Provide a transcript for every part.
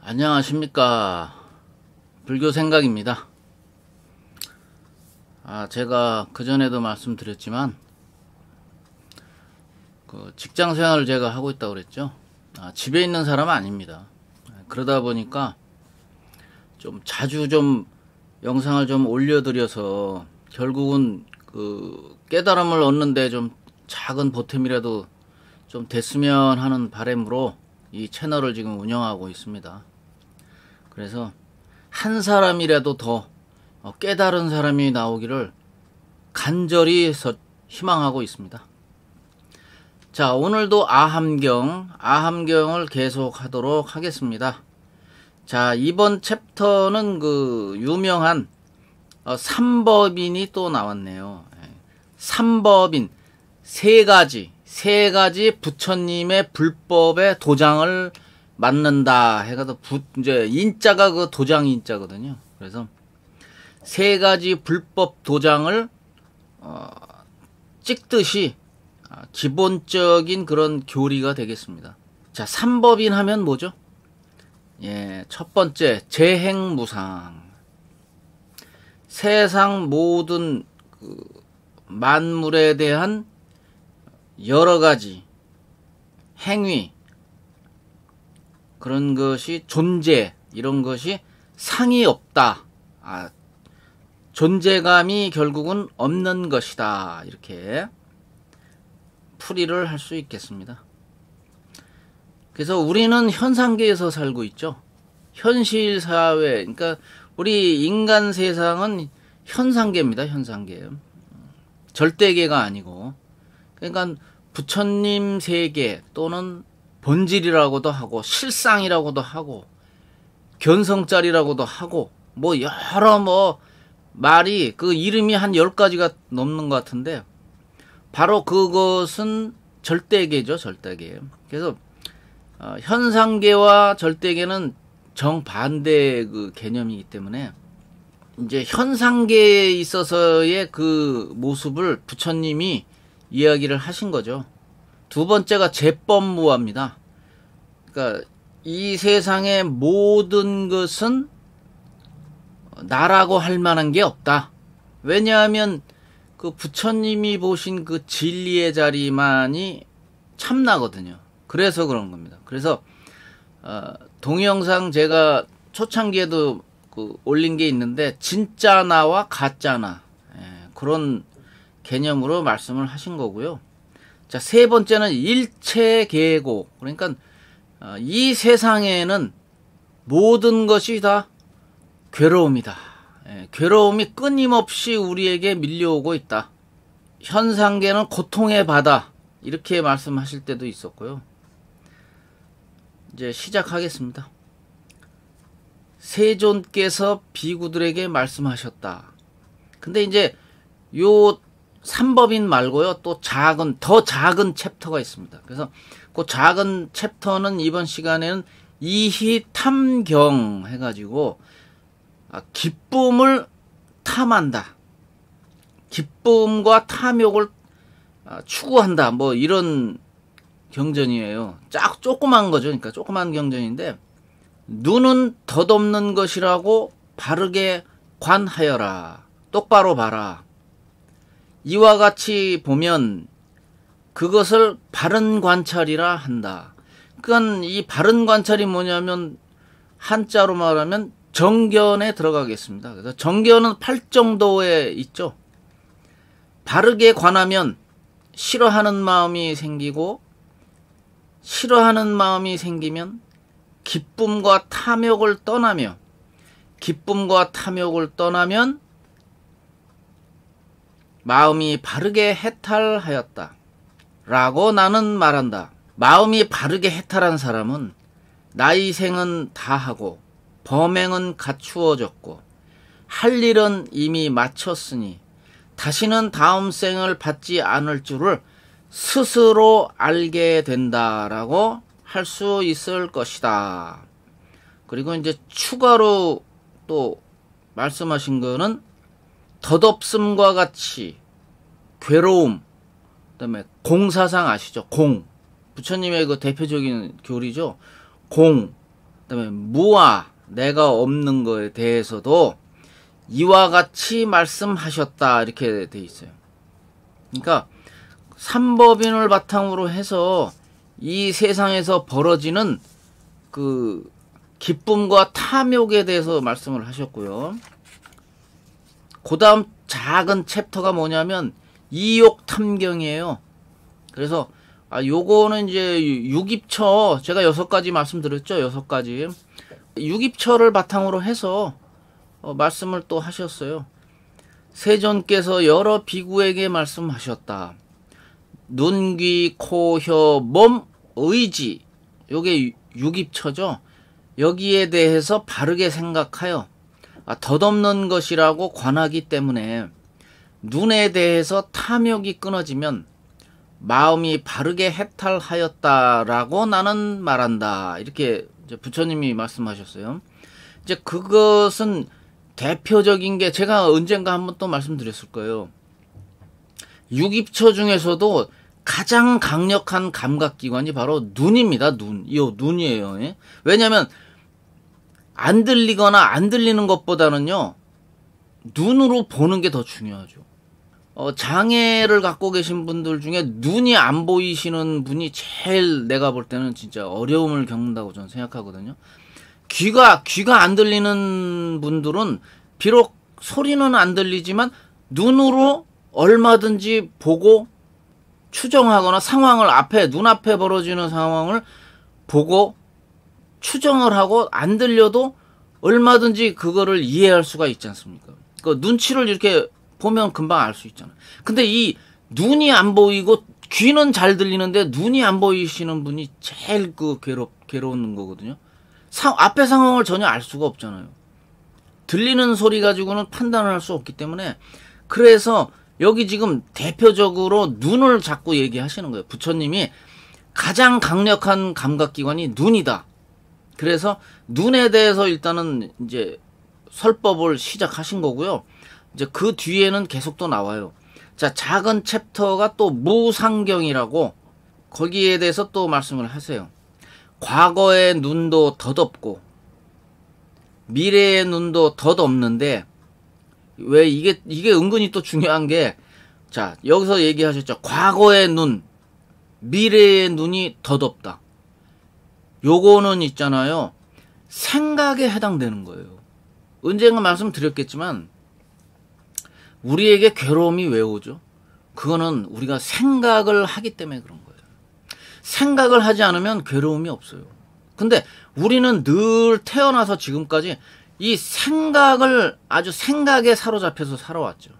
안녕하십니까. 불교 생각입니다. 제가 그전에도 말씀드렸지만, 직장 생활을 제가 하고 있다고 그랬죠. 집에 있는 사람은 아닙니다. 그러다 보니까 좀 자주 좀 영상을 좀 올려드려서 결국은 깨달음을 얻는데 좀 작은 보탬이라도 좀 됐으면 하는 바람으로 이 채널을 지금 운영하고 있습니다. 그래서 한 사람이라도 더 깨달은 사람이 나오기를 간절히 희망하고 있습니다. 자, 오늘도 아함경을 계속 하도록 하겠습니다. 자, 이번 챕터는 유명한 삼법인이 또 나왔네요. 삼법인, 세 가지 부처님의 불법의 도장을 맞는다 해가지고 이제 인자가 도장 인자거든요. 그래서 세 가지 불법 도장을 찍듯이 기본적인 그런 교리가 되겠습니다. 자, 삼법인 하면 뭐죠? 첫 번째 재행무상. 세상 모든 만물에 대한 여러 가지 행위, 그런 것이 존재, 이런 것이 상이 없다. 존재감이 결국은 없는 것이다. 이렇게 풀이를 할 수 있겠습니다. 그래서 우리는 현상계에서 살고 있죠. 현실 사회, 그러니까 우리 인간 세상은 현상계입니다. 현상계. 절대계가 아니고. 그러니까 부처님 세계 또는 본질이라고도 하고 실상이라고도 하고 견성짜리라고도 하고 여러 말이 이름이 한 10가지가 넘는 것 같은데 바로 그것은 절대계죠. 절대계. 그래서 현상계와 절대계는 정반대 개념이기 때문에 이제 현상계에 있어서의 그 모습을 부처님이 이야기를 하신 거죠. 두 번째가 제법무화입니다. 그러니까 이 세상의 모든 것은 나라고 할 만한 게 없다. 왜냐하면 부처님이 보신 진리의 자리만이 참나거든요. 그래서 그런 겁니다. 그래서 동영상 제가 초창기에도 올린 게 있는데 진짜 나와 가짜 나 그런 개념으로 말씀을 하신 거고요. 자, 세 번째는 일체계고, 그러니까 이 세상에는 모든 것이 다 괴로움이다. 괴로움이 끊임없이 우리에게 밀려오고 있다. 현상계는 고통의 바다, 이렇게 말씀하실 때도 있었고요. 이제 시작하겠습니다. 세존께서 비구들에게 말씀하셨다. 근데 이제 요 삼법인 말고요, 또 더 작은 챕터가 있습니다. 그래서 그 작은 챕터는 이번 시간에는 이희탐경 해가지고 기쁨을 탐한다. 기쁨과 탐욕을 추구한다. 이런 경전이에요. 조그만 거죠. 그러니까 조그만 경전인데 눈은 덧없는 것이라고 바르게 관하여라. 똑바로 봐라. 이와 같이 보면 그것을 바른 관찰이라 한다. 그러니까 이 바른 관찰이 뭐냐면 한자로 말하면 정견에 들어가겠습니다. 그래서 정견은 8정도에 있죠. 바르게 관하면 싫어하는 마음이 생기고 싫어하는 마음이 생기면 기쁨과 탐욕을 떠나면 마음이 바르게 해탈하였다. 라고 나는 말한다. 마음이 바르게 해탈한 사람은 나이생은 다하고 범행은 갖추어졌고 할 일은 이미 마쳤으니 다시는 다음 생을 받지 않을 줄을 스스로 알게 된다라고 할 수 있을 것이다. 그리고 이제 추가로 또 말씀하신 거는 덧없음과 같이 괴로움, 그다음에 공사상 아시죠? 공. 부처님의 대표적인 교리죠. 공. 그다음에 무아 내가 없는 거에 대해서도 이와 같이 말씀하셨다 이렇게 돼 있어요. 그러니까 삼법인을 바탕으로 해서 이 세상에서 벌어지는 그 기쁨과 탐욕에 대해서 말씀을 하셨고요. 그 다음 작은 챕터가 뭐냐면 이욕탐경이에요. 그래서 요거는 이제 유깁처, 제가 6가지 말씀드렸죠. 6가지. 유깁처를 바탕으로 해서 말씀을 또 하셨어요. 세존께서 여러 비구에게 말씀하셨다. 눈, 귀, 코, 혀, 몸, 의지. 요게 유깁처죠. 여기에 대해서 바르게 생각하여 덧없는 것이라고 관하기 때문에 눈에 대해서 탐욕이 끊어지면 마음이 바르게 해탈하였다라고 나는 말한다. 이렇게 이제 부처님이 말씀하셨어요. 이제 그것은 대표적인 게 제가 언젠가 한번 또 말씀드렸을 거예요. 유깁처 중에서도 가장 강력한 감각기관이 바로 눈입니다. 이 눈이에요. 예? 왜냐하면 안 들리거나 안 들리는 것보다는요, 눈으로 보는 게 더 중요하죠. 장애를 갖고 계신 분들 중에 눈이 안 보이시는 분이 제일 내가 볼 때는 진짜 어려움을 겪는다고 저는 생각하거든요. 귀가 안 들리는 분들은 비록 소리는 안 들리지만 눈으로 얼마든지 보고 추정하거나 상황을 눈앞에 벌어지는 상황을 보고 추정을 하고 안 들려도 얼마든지 그거를 이해할 수가 있지 않습니까? 그 눈치를 이렇게 보면 금방 알 수 있잖아요. 근데 이 눈이 안 보이고 귀는 잘 들리는데 눈이 안 보이시는 분이 제일 괴로운 거거든요. 앞에 상황을 전혀 알 수가 없잖아요. 들리는 소리 가지고는 판단을 할 수 없기 때문에 그래서 여기 지금 대표적으로 눈을 자꾸 얘기하시는 거예요. 부처님이 가장 강력한 감각기관이 눈이다. 그래서 눈에 대해서 일단은 이제 설법을 시작하신 거고요. 이제 그 뒤에는 계속 또 나와요. 자, 작은 챕터가 또 무상경이라고 거기에 대해서 또 말씀을 하세요. 과거의 눈도 덧없고 미래의 눈도 덧없는데 왜 이게 은근히 또 중요한 게, 자, 여기서 얘기하셨죠. 과거의 눈, 미래의 눈이 덧없다. 요거는 있잖아요. 생각에 해당되는 거예요. 언젠가 말씀드렸겠지만 우리에게 괴로움이 왜 오죠? 그거는 우리가 생각을 하기 때문에 그런 거예요. 생각을 하지 않으면 괴로움이 없어요. 근데 우리는 늘 태어나서 지금까지 이 생각을 아주 생각에 사로잡혀서 살아왔죠.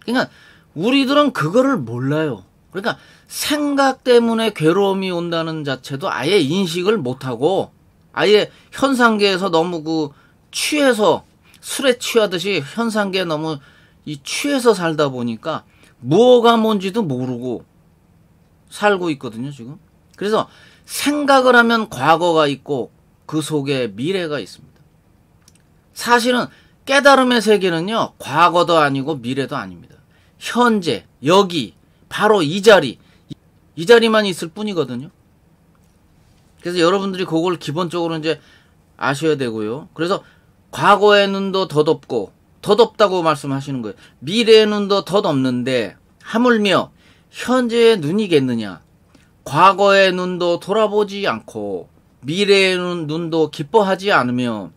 그러니까 우리들은 그거를 몰라요. 그러니까 생각 때문에 괴로움이 온다는 자체도 아예 인식을 못하고 아예 현상계에서 너무 취해서 술에 취하듯이 현상계에 너무 취해서 살다 보니까 뭐가 뭔지도 모르고 살고 있거든요, 지금. 그래서 생각을 하면 과거가 있고 그 속에 미래가 있습니다. 사실은 깨달음의 세계는요, 과거도 아니고 미래도 아닙니다. 현재, 여기, 바로 이 자리만 있을 뿐이거든요. 그래서 여러분들이 그걸 기본적으로 이제 아셔야 되고요. 그래서 과거의 눈도 덧없고, 덧없다고 말씀하시는 거예요. 미래의 눈도 덧없는데, 하물며 현재의 눈이겠느냐. 과거의 눈도 돌아보지 않고, 미래의 눈도 기뻐하지 않으며,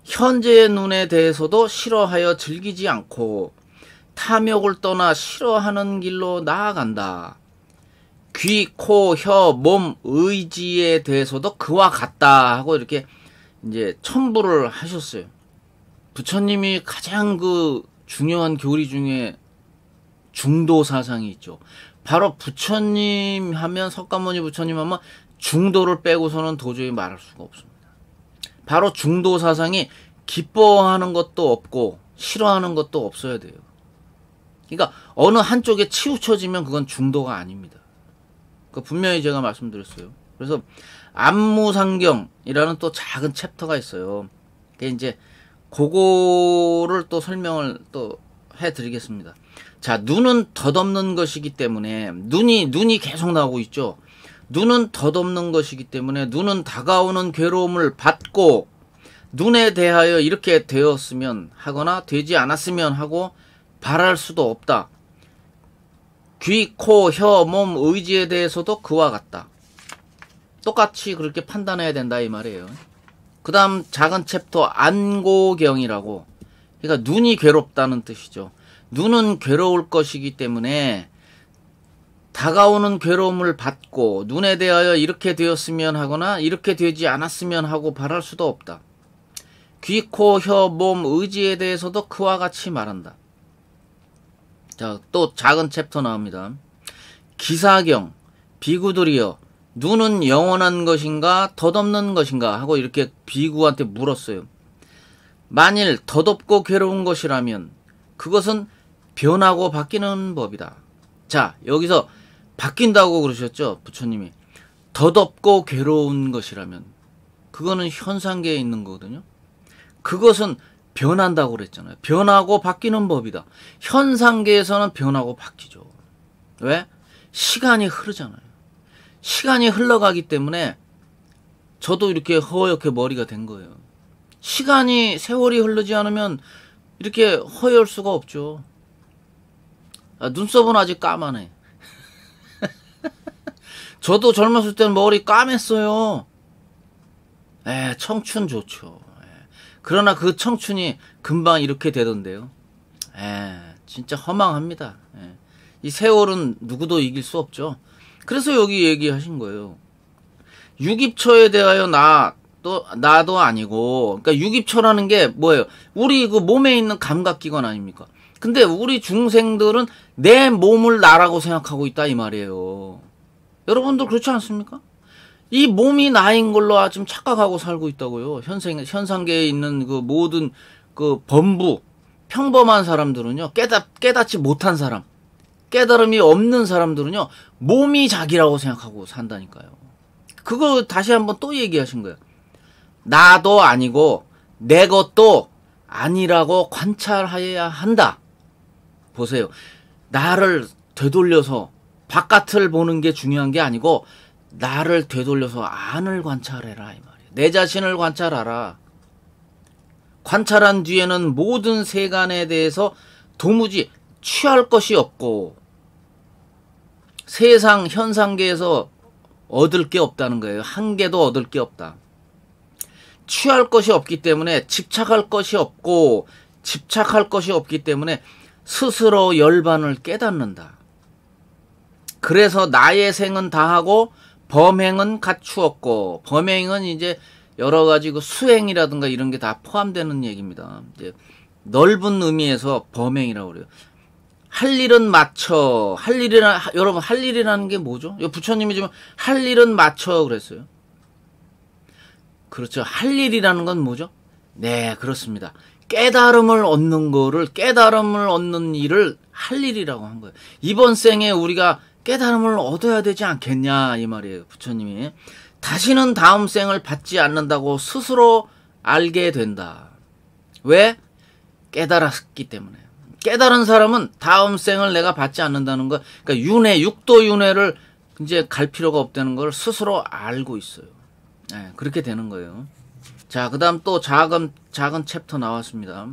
현재의 눈에 대해서도 싫어하여 즐기지 않고 탐욕을 떠나 싫어하는 길로 나아간다. 귀, 코, 혀, 몸, 의지에 대해서도 그와 같다 하고 이렇게 이제 첨부를 하셨어요. 부처님이 가장 중요한 교리 중에 중도 사상이 있죠. 바로 부처님 하면, 석가모니 부처님 하면 중도를 빼고서는 도저히 말할 수가 없습니다. 바로 중도 사상이 기뻐하는 것도 없고 싫어하는 것도 없어야 돼요. 그러니까 어느 한쪽에 치우쳐지면 그건 중도가 아닙니다. 분명히 제가 말씀드렸어요. 그래서 안무상경이라는 또 작은 챕터가 있어요. 이제 그거를 또 설명을 또 해드리겠습니다. 자, 눈은 덧없는 것이기 때문에 눈이 계속 나오고 있죠. 눈은 덧없는 것이기 때문에 눈은 다가오는 괴로움을 받고 눈에 대하여 이렇게 되었으면 하거나 되지 않았으면 하고 바랄 수도 없다. 귀, 코, 혀, 몸, 의지에 대해서도 그와 같다. 똑같이 그렇게 판단해야 된다 이 말이에요. 그 다음 작은 챕터 안고경이라고, 그러니까 눈이 괴롭다는 뜻이죠. 눈은 괴로울 것이기 때문에 다가오는 괴로움을 받고 눈에 대하여 이렇게 되었으면 하거나 이렇게 되지 않았으면 하고 바랄 수도 없다. 귀, 코, 혀, 몸, 의지에 대해서도 그와 같이 말한다. 자, 또 작은 챕터 나옵니다. 기사경, 비구들이여, 눈은 영원한 것인가 덧없는 것인가 하고 이렇게 비구한테 물었어요. 만일 덧없고 괴로운 것이라면 그것은 변하고 바뀌는 법이다. 자, 여기서 바뀐다고 그러셨죠, 부처님이. 덧없고 괴로운 것이라면 그거는 현상계에 있는 거거든요. 그것은 변한다고 그랬잖아요. 변하고 바뀌는 법이다. 현상계에서는 변하고 바뀌죠. 왜? 시간이 흐르잖아요. 시간이 흘러가기 때문에 저도 이렇게 허옇게 머리가 된 거예요. 시간이, 세월이 흐르지 않으면 이렇게 허열 수가 없죠. 눈썹은 아직 까만해. 저도 젊었을 때는 머리 까맸어요. 청춘 좋죠. 그러나 그 청춘이 금방 이렇게 되던데요. 진짜 허망합니다. 이 세월은 누구도 이길 수 없죠. 그래서 여기 얘기하신 거예요. 유깁초에 대하여 나도 아니고, 그러니까 유깁초라는 게 뭐예요? 우리 그 몸에 있는 감각기관 아닙니까? 근데 우리 중생들은 내 몸을 나라고 생각하고 있다 이 말이에요. 여러분들 그렇지 않습니까? 이 몸이 나인 걸로 좀 착각하고 살고 있다고요. 현상계에 있는 그 모든 그 범부, 평범한 사람들은요, 깨닫지 못한 사람, 깨달음이 없는 사람들은요, 몸이 자기라고 생각하고 산다니까요. 그거 다시 한번 또 얘기하신 거예요. 나도 아니고 내 것도 아니라고 관찰해야 한다. 보세요. 나를 되돌려서 바깥을 보는 게 중요한 게 아니고 나를 되돌려서 안을 관찰해라 이 말이에요. 내 자신을 관찰하라. 관찰한 뒤에는 모든 세간에 대해서 도무지 취할 것이 없고 세상 현상계에서 얻을 게 없다는 거예요. 한 개도 얻을 게 없다. 취할 것이 없기 때문에 집착할 것이 없고 집착할 것이 없기 때문에 스스로 열반을 깨닫는다. 그래서 나의 생은 다하고 범행은 갖추었고, 범행은 이제 여러 가지 그 수행이라든가 이런 게 다 포함되는 얘기입니다. 이제 넓은 의미에서 범행이라고 그래요. 할 일은 마쳐. 여러분, 할 일이라는 게 뭐죠? 부처님이 지금 할 일은 마쳐 그랬어요. 그렇죠. 할 일이라는 건 뭐죠? 네, 그렇습니다. 깨달음을 얻는 일을 할 일이라고 한 거예요. 이번 생에 우리가 깨달음을 얻어야 되지 않겠냐 이 말이에요. 부처님이 다시는 다음 생을 받지 않는다고 스스로 알게 된다. 왜? 깨달았기 때문에. 깨달은 사람은 다음 생을 내가 받지 않는다는 거, 그러니까 육도 윤회를 이제 갈 필요가 없다는 걸 스스로 알고 있어요. 그렇게 되는 거예요. 자, 그 다음 또 작은 챕터 나왔습니다.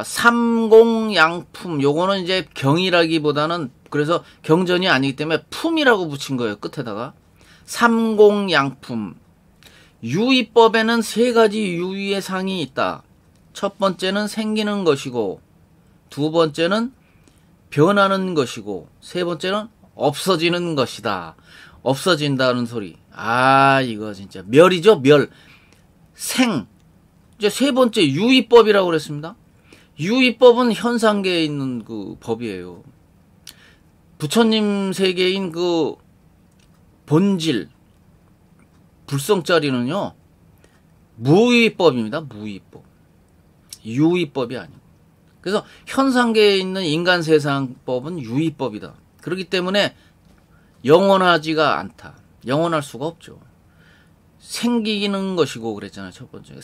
삼공양품. 요거는 이제 경이라기보다는, 그래서 경전이 아니기 때문에 품이라고 붙인 거예요. 끝에다가. 삼공양품. 유의법에는 세 가지 유의의 상이 있다. 첫 번째는 생기는 것이고, 두 번째는 변하는 것이고, 세 번째는 없어지는 것이다. 없어진다는 소리. 이거 진짜 멸이죠, 멸. 이제 세 번째 유의법이라고 그랬습니다. 유의법은 현상계에 있는 그 법이에요. 부처님 세계인 그 본질, 불성짜리는요, 무의법입니다. 무의법. 유의법이 아니고. 그래서 현상계에 있는 인간 세상법은 유의법이다. 그렇기 때문에 영원하지가 않다. 영원할 수가 없죠. 생기는 것이고 그랬잖아요. 첫 번째.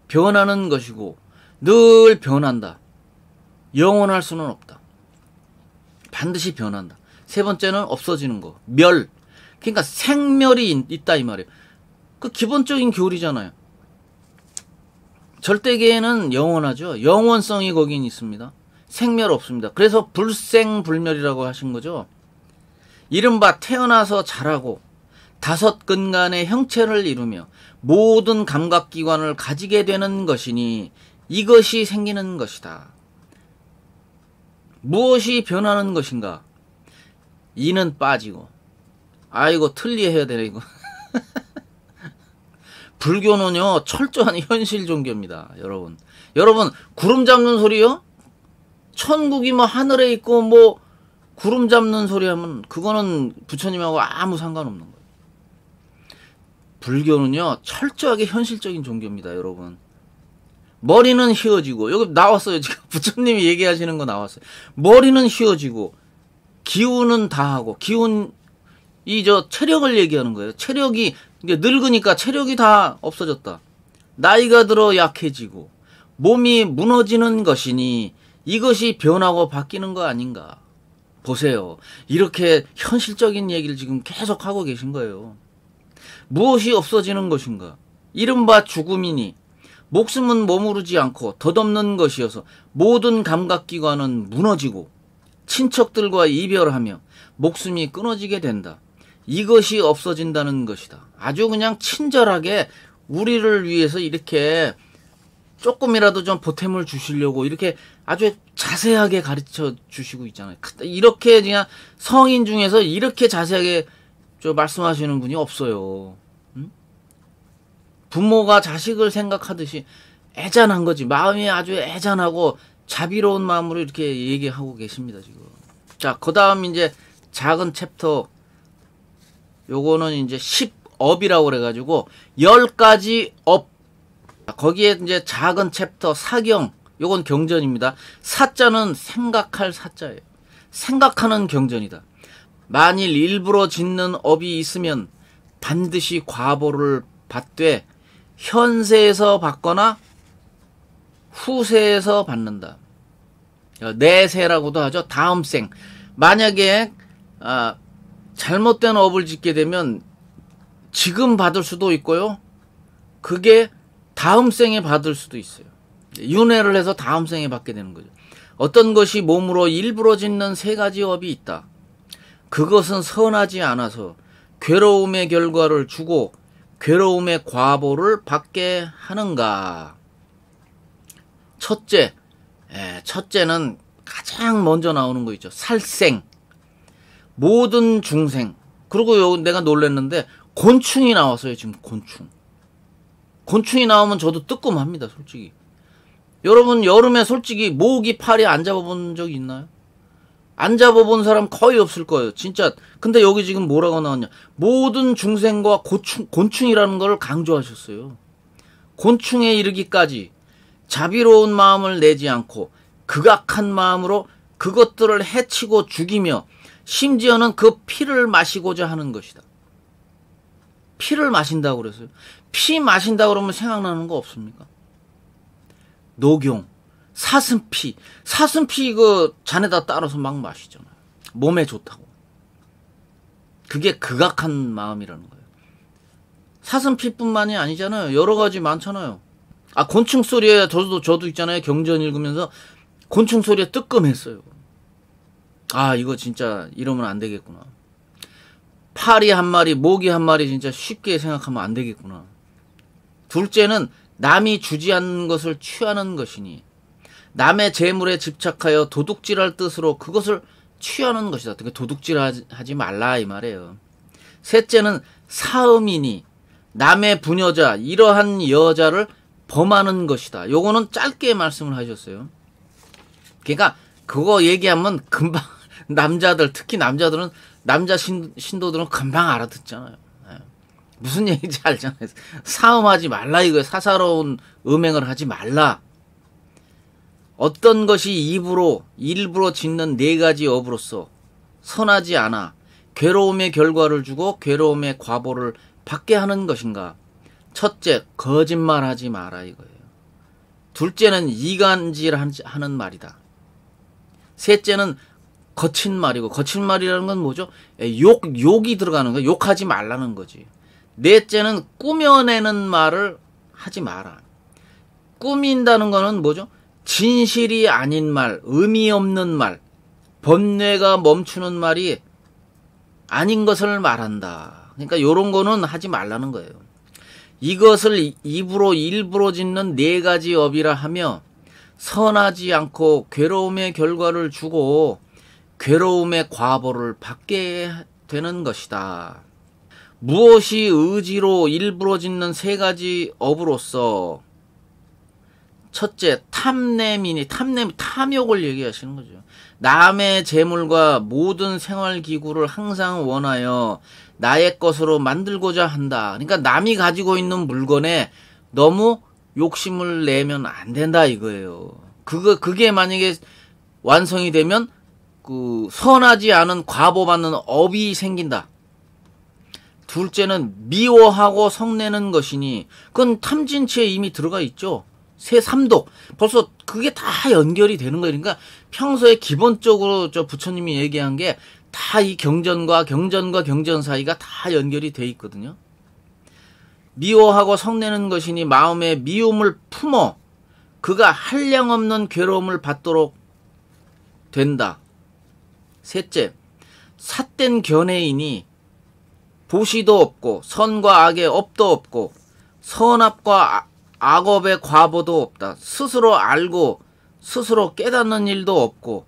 변하는 것이고 늘 변한다. 영원할 수는 없다. 반드시 변한다. 세 번째는 없어지는 거. 멸. 그러니까 생멸이 있다 이 말이에요. 그 기본적인 교리잖아요. 절대계에는 영원하죠. 영원성이 거긴 있습니다. 생멸 없습니다. 그래서 불생불멸이라고 하신 거죠. 이른바 태어나서 자라고 5근간의 형체를 이루며 모든 감각기관을 가지게 되는 것이니 이것이 생기는 것이다. 무엇이 변하는 것인가? 이는 빠지고. 아이고 틀리해야 되네 이거. 불교는요 철저한 현실 종교입니다. 여러분 구름 잡는 소리요? 천국이 뭐 하늘에 있고 뭐 구름 잡는 소리 하면 그거는 부처님하고 아무 상관없는 거예요. 불교는요 철저하게 현실적인 종교입니다. 여러분 머리는 휘어지고 여기 나왔어요. 지금 부처님이 얘기하시는 거 나왔어요. 머리는 휘어지고 기운은 다하고 기운 체력을 얘기하는 거예요. 체력이 이게 늙으니까 체력이 다 없어졌다. 나이가 들어 약해지고 몸이 무너지는 것이니 이것이 변하고 바뀌는 거 아닌가. 보세요. 이렇게 현실적인 얘기를 지금 계속 하고 계신 거예요. 무엇이 없어지는 것인가? 이른바 죽음이니 목숨은 머무르지 않고 덧없는 것이어서 모든 감각기관은 무너지고 친척들과 이별하며 목숨이 끊어지게 된다. 이것이 없어진다는 것이다. 아주 그냥 친절하게 우리를 위해서 이렇게 조금이라도 좀 보탬을 주시려고 이렇게 아주 자세하게 가르쳐 주시고 있잖아요. 이렇게 그냥 성인 중에서 이렇게 자세하게 말씀하시는 분이 없어요. 응? 부모가 자식을 생각하듯이 애잔한 거지. 마음이 아주 애잔하고 자비로운 마음으로 이렇게 얘기하고 계십니다, 지금. 자, 그 다음 이제 작은 챕터, 요거는 이제 10업이라고 그래가지고, 10가지 업. 거기에 이제 작은 챕터 사경, 요건 경전입니다. 사자는 생각할 사자예요. 생각하는 경전이다. 만일 일부러 짓는 업이 있으면 반드시 과보를 받되 현세에서 받거나 후세에서 받는다. 내세라고도 하죠. 다음 생. 만약에 잘못된 업을 짓게 되면 지금 받을 수도 있고요. 그게 다음 생에 받을 수도 있어요. 윤회를 해서 다음 생에 받게 되는 거죠. 어떤 것이 몸으로 일부러 짓는 3가지 업이 있다. 그것은 선하지 않아서 괴로움의 결과를 주고 괴로움의 과보를 받게 하는가. 첫째는 가장 먼저 나오는 거 있죠. 살생. 모든 중생. 그리고 내가 놀랐는데 곤충이 나왔어요. 지금 곤충이 나오면 저도 뜨끔합니다. 솔직히. 여러분 여름에 솔직히 모기 파리 안 잡아본 적 있나요? 안 잡아본 사람 거의 없을 거예요. 진짜. 근데 여기 지금 뭐라고 나왔냐. 모든 중생과 곤충이라는 걸 강조하셨어요. 곤충에 이르기까지 자비로운 마음을 내지 않고 극악한 마음으로 그것들을 해치고 죽이며 심지어는 그 피를 마시고자 하는 것이다. 피를 마신다고 그랬어요. 피 마신다고 그러면 생각나는 거 없습니까? 녹용, 사슴피 잔에다 따라서 막 마시잖아요. 몸에 좋다고. 그게 극악한 마음이라는 거예요. 사슴피뿐만이 아니잖아요. 여러 가지 많잖아요. 곤충 소리에 저도 있잖아요. 경전 읽으면서 곤충 소리에 뜨끔했어요. 이거 진짜 이러면 안 되겠구나. 파리 한 마리, 모기 한 마리 진짜 쉽게 생각하면 안 되겠구나. 둘째는 남이 주지 않는 것을 취하는 것이니 남의 재물에 집착하여 도둑질할 뜻으로 그것을 취하는 것이다. 그러니까 도둑질하지 말라 이 말이에요. 셋째는 사음이니 남의 부녀자 이러한 여자를 범하는 것이다. 요거는 짧게 말씀을 하셨어요. 그러니까 그거 얘기하면 금방 남자들 특히 남자들은 남자 신도들은 금방 알아듣잖아요. 무슨 얘기인지 알잖아요. 사음하지 말라 이거예요. 사사로운 음행을 하지 말라. 어떤 것이 일부러 짓는 4가지 업으로서 선하지 않아 괴로움의 결과를 주고 괴로움의 과보를 받게 하는 것인가. 첫째, 거짓말하지 마라 이거예요. 둘째는 이간질하는 말이다. 셋째는 거친 말이고, 거친 말이라는 건 뭐죠? 욕이 들어가는 거, 욕하지 말라는 거지. 넷째는 꾸며내는 말을 하지 마라. 꾸민다는 거는 뭐죠? 진실이 아닌 말, 의미 없는 말, 번뇌가 멈추는 말이 아닌 것을 말한다. 그러니까 요런 거는 하지 말라는 거예요. 이것을 입으로 일부러 짓는 네 가지 업이라 하며 선하지 않고 괴로움의 결과를 주고 괴로움의 과보를 받게 되는 것이다. 무엇이 의지로 일부러 짓는 세 가지 업으로서 첫째, 탐내미니, 탐욕을 얘기하시는 거죠. 남의 재물과 모든 생활기구를 항상 원하여 나의 것으로 만들고자 한다. 그러니까 남이 가지고 있는 물건에 너무 욕심을 내면 안 된다 이거예요. 그게 만약에 완성이 되면 선하지 않은 과보받는 업이 생긴다. 둘째는 미워하고 성내는 것이니 그건 탐진치에 이미 들어가 있죠. 삼독. 벌써 그게 다 연결이 되는 거예요. 그러니까 평소에 기본적으로 저 부처님이 얘기한 게 다 이 경전 사이가 다 연결이 돼 있거든요. 미워하고 성내는 것이니 마음에 미움을 품어 그가 한량없는 괴로움을 받도록 된다. 셋째, 삿된 견해이니 보시도 없고 선과 악의 업도 없고 선압과 악업의 과보도 없다. 스스로 알고 스스로 깨닫는 일도 없고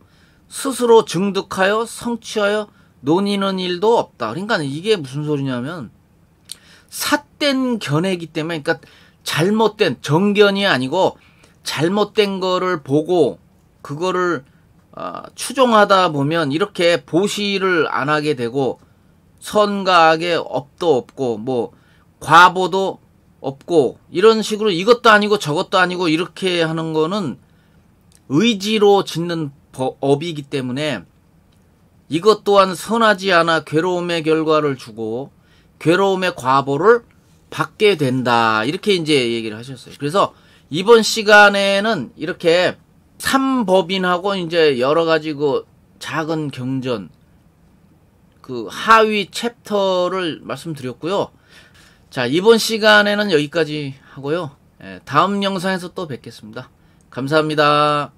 스스로 증득하여 성취하여 논의는 일도 없다. 그러니까 이게 무슨 소리냐면 삿된 견해이기 때문에, 그러니까 잘못된 정견이 아니고 잘못된 거를 보고 그거를 추종하다 보면 이렇게 보시를 안 하게 되고 선과 악의 업도 없고 뭐 과보도 없고 이런 식으로 이것도 아니고 저것도 아니고 이렇게 하는 거는 의지로 짓는 업이기 때문에 이것 또한 선하지 않아 괴로움의 결과를 주고 괴로움의 과보를 받게 된다. 이렇게 이제 얘기를 하셨어요. 그래서 이번 시간에는 이렇게 삼법인하고 이제 여러 가지 작은 경전 하위 챕터를 말씀드렸고요. 자, 이번 시간에는 여기까지 하고요. 다음 영상에서 또 뵙겠습니다. 감사합니다.